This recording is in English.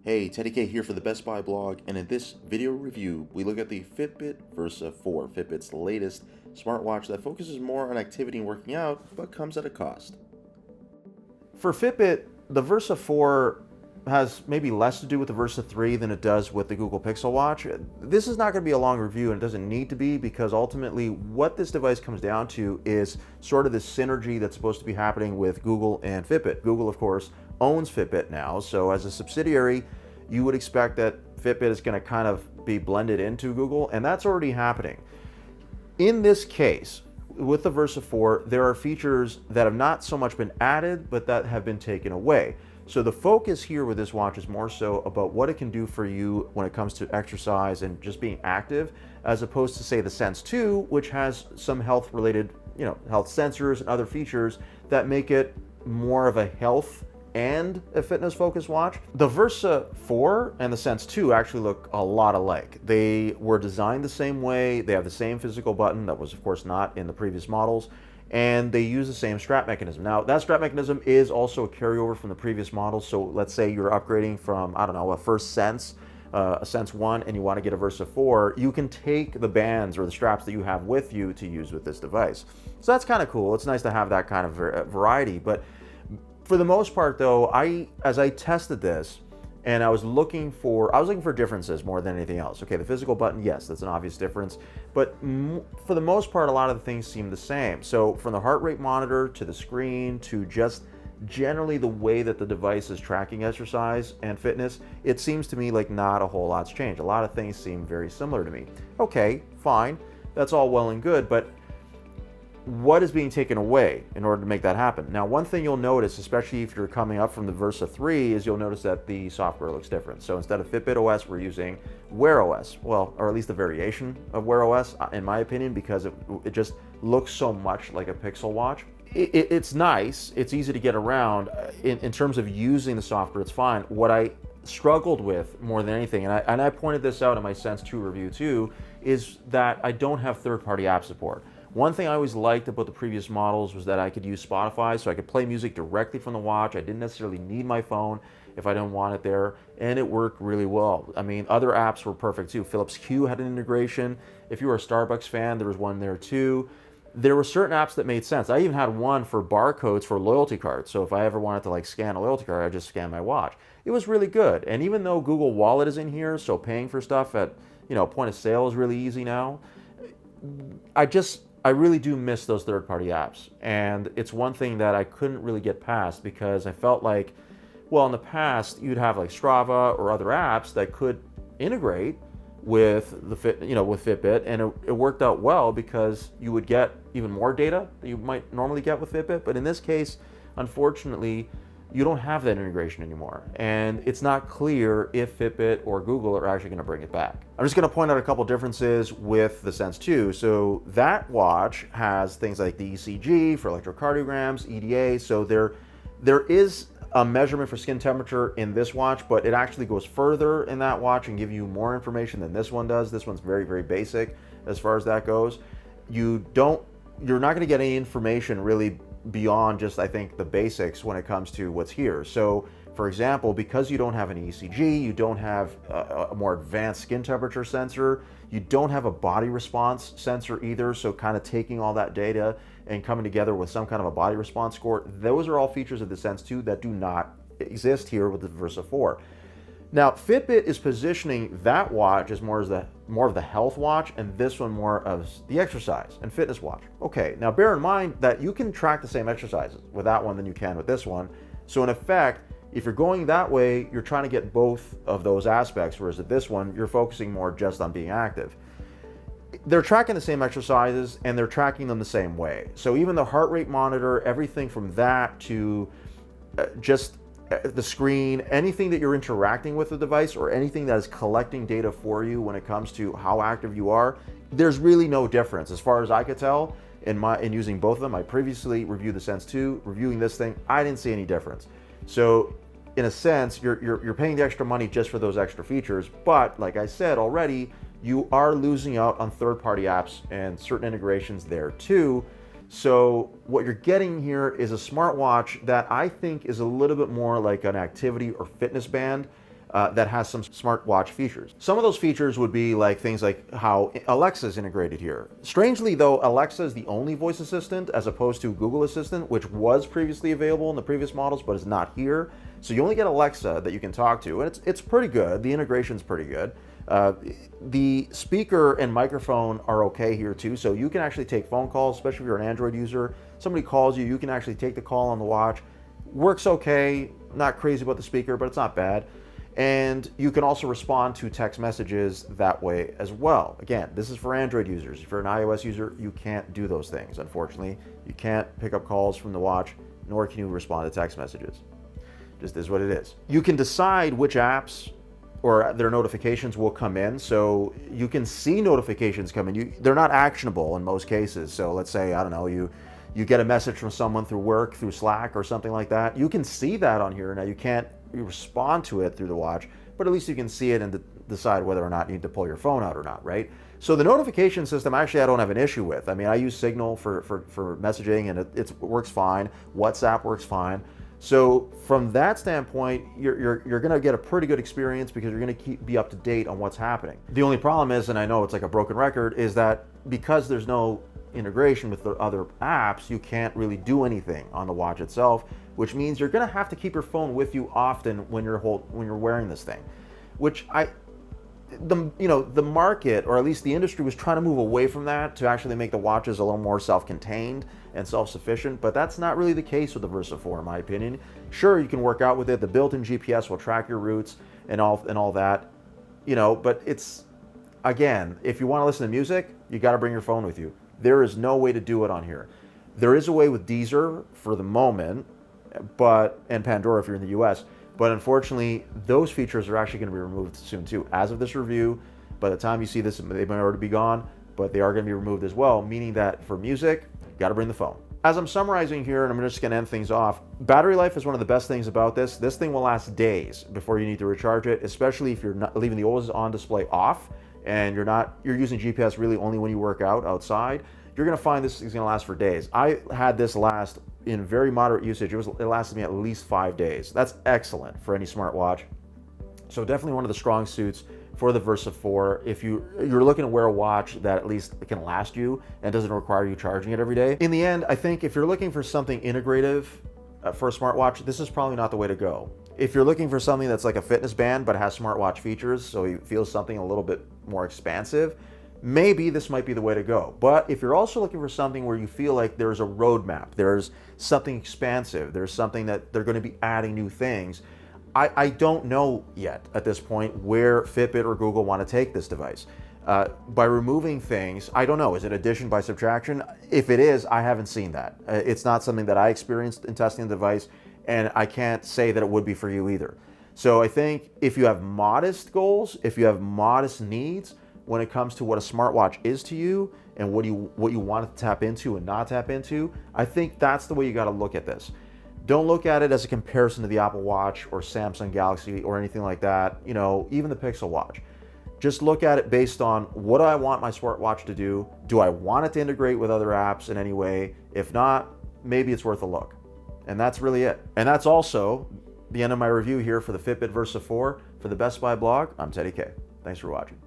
Hey, Teddy K here for the Best Buy blog, and in this video review, we look at the Fitbit Versa 4, Fitbit's latest smartwatch that focuses more on activity and working out, but comes at a cost. For Fitbit, the Versa 4 has maybe less to do with the Versa 3 than it does with the Google Pixel Watch. This is not going to be a long review, and it doesn't need to be, because ultimately what this device comes down to is sort of this synergy that's supposed to be happening with Google and Fitbit. Google, of course, owns Fitbit now, so as a subsidiary, you would expect that Fitbit is going to kind of be blended into Google, and that's already happening. In this case, with the Versa 4, there are features that have not so much been added, but that have been taken away. So the focus here with this watch is more so about what it can do for you when it comes to exercise and just being active, as opposed to, say, the Sense 2, which has some health-related, health sensors and other features that make it more of a health and a fitness-focused watch. The Versa 4 and the Sense 2 actually look a lot alike. They were designed the same way, they have the same physical button that was of course not in the previous models, and they use the same strap mechanism. Now, that strap mechanism is also a carryover from the previous models, so let's say you're upgrading from, I don't know, a first Sense, a Sense 1, and you want to get a Versa 4, you can take the bands or the straps that you have with you to use with this device. So that's kind of cool. It's nice to have that kind of variety, but for the most part, though, as I tested this, and I was looking for differences more than anything else. Okay, the physical button, yes, that's an obvious difference, but for the most part, a lot of the things seem the same. So from the heart rate monitor to the screen to just generally the way that the device is tracking exercise and fitness, it seems to me like not a whole lot's changed. A lot of things seem very similar to me. Okay, fine, that's all well and good, but what is being taken away in order to make that happen? Now, one thing you'll notice, especially if you're coming up from the Versa 3, is you'll notice that the software looks different. So instead of Fitbit OS, we're using Wear OS, well, or at least a variation of Wear OS, in my opinion, because it just looks so much like a Pixel watch. It's nice, it's easy to get around. In terms of using the software, it's fine. What I struggled with more than anything, and I pointed this out in my Sense 2 review too, is that I don't have third-party app support. One thing I always liked about the previous models was that I could use Spotify, so I could play music directly from the watch. I didn't necessarily need my phone if I didn't want it there, and it worked really well. I mean, other apps were perfect too. Philips Hue had an integration. If you were a Starbucks fan, there was one there too. There were certain apps that made sense. I even had one for barcodes for loyalty cards. So if I ever wanted to scan a loyalty card, I just scan my watch. It was really good. And even though Google Wallet is in here, so paying for stuff at point of sale is really easy now, I really do miss those third-party apps, and it's one thing that I couldn't really get past, because I felt like, well, in the past you'd have like Strava or other apps that could integrate with with Fitbit, and it worked out well because you would get even more data that you might normally get with Fitbit. But in this case, unfortunately, you don't have that integration anymore, and it's not clear if Fitbit or Google are actually going to bring it back. I'm just going to point out a couple differences with the Sense 2. So that watch has things like the ECG for electrocardiograms, EDA, so there is a measurement for skin temperature in this watch, but it actually goes further in that watch and give you more information than this one does. This one's very, very basic as far as that goes. You're not going to get any information really beyond just, I think, the basics when it comes to what's here. So, for example, because you don't have an ECG, you don't have a more advanced skin temperature sensor, you don't have a body response sensor either, so kind of taking all that data and coming together with some kind of a body response score, those are all features of the Sense 2 that do not exist here with the Versa 4. Now, Fitbit is positioning that watch as more of the health watch, and this one more of the exercise and fitness watch. Okay, now bear in mind that you can track the same exercises with that one than you can with this one. So in effect, if you're going that way, you're trying to get both of those aspects, whereas at this one, you're focusing more just on being active. They're tracking the same exercises, and they're tracking them the same way. So even the heart rate monitor, everything from that to just the screen, anything that you're interacting with the device, or anything that is collecting data for you when it comes to how active you are, there's really no difference as far as I could tell in using both of them. I previously reviewed the Sense 2, reviewing this thing, I didn't see any difference. So in a sense, you're paying the extra money just for those extra features, but like I said already, you are losing out on third-party apps and certain integrations there too. So what you're getting here is a smartwatch that I think is a little bit more like an activity or fitness band that has some smartwatch features. Some of those features would be like things like how Alexa is integrated here. Strangely though, Alexa is the only voice assistant as opposed to Google Assistant, which was previously available in the previous models, but is not here. So you only get Alexa that you can talk to, and it's pretty good. The integration's pretty good. The speaker and microphone are okay here too, so you can actually take phone calls, especially if you're an Android user. Somebody calls you, you can actually take the call on the watch. Works okay, not crazy about the speaker, but it's not bad. And you can also respond to text messages that way as well. Again, this is for Android users. If you're an iOS user, you can't do those things, unfortunately. You can't pick up calls from the watch, nor can you respond to text messages. Just is what it is. You can decide which apps or their notifications will come in, so you can see notifications come in. They're not actionable in most cases. So let's say, I don't know, you get a message from someone through work, through Slack or something like that. You can see that on here. Now you can't respond to it through the watch, but at least you can see it and decide whether or not you need to pull your phone out or not, right? So the notification system, actually, I don't have an issue with. I mean, I use Signal for messaging, and it works fine. WhatsApp works fine. So from that standpoint, you're going to get a pretty good experience because you're going to be up to date on what's happening. The only problem is, and I know it's like a broken record, is that because there's no integration with the other apps, you can't really do anything on the watch itself, which means you're going to have to keep your phone with you often when you're wearing this thing. Which the market, or at least the industry, was trying to move away from that to actually make the watches a little more self-contained and self-sufficient, but that's not really the case with the Versa 4 in my opinion. Sure, you can work out with it. The built-in GPS will track your routes and all that, but it's, again, if you want to listen to music, you got to bring your phone with you. There is no way to do it on here. There is a way with Deezer for the moment, and Pandora if you're in the US, but unfortunately, those features are actually going to be removed soon too. As of this review, by the time you see this, they might already be gone, but they are going to be removed as well, meaning that for music, you got to bring the phone. As I'm summarizing here, and I'm just going to end things off, battery life is one of the best things about this. This thing will last days before you need to recharge it, especially if you're not leaving the always on display off and you're using GPS really only when you work out outside. You're going to find this is going to last for days. I had this last in very moderate usage. It lasted me at least 5 days. That's excellent for any smartwatch. So definitely one of the strong suits for the Versa 4 if you're looking to wear a watch that at least can last you and doesn't require you charging it every day. In the end, I think if you're looking for something integrative for a smartwatch, this is probably not the way to go. If you're looking for something that's like a fitness band but has smartwatch features, so you feel something a little bit more expansive, maybe this might be the way to go. But if you're also looking for something where you feel like there's a roadmap, there's something expansive, there's something that they're going to be adding new things, I don't know yet at this point where Fitbit or Google want to take this device. By removing things, I don't know, is it addition by subtraction? If it is, I haven't seen that. It's not something that I experienced in testing the device, and I can't say that it would be for you either. So I think if you have modest goals, if you have modest needs, when it comes to what a smartwatch is to you and what you want to tap into and not tap into, I think that's the way you got to look at this. Don't look at it as a comparison to the Apple Watch or Samsung Galaxy or anything like that, even the Pixel Watch. Just look at it based on what do I want my smartwatch to do? Do I want it to integrate with other apps in any way? If not, maybe it's worth a look. And that's really it. And that's also the end of my review here for the Fitbit Versa 4. For the Best Buy blog, I'm Teddy K. Thanks for watching.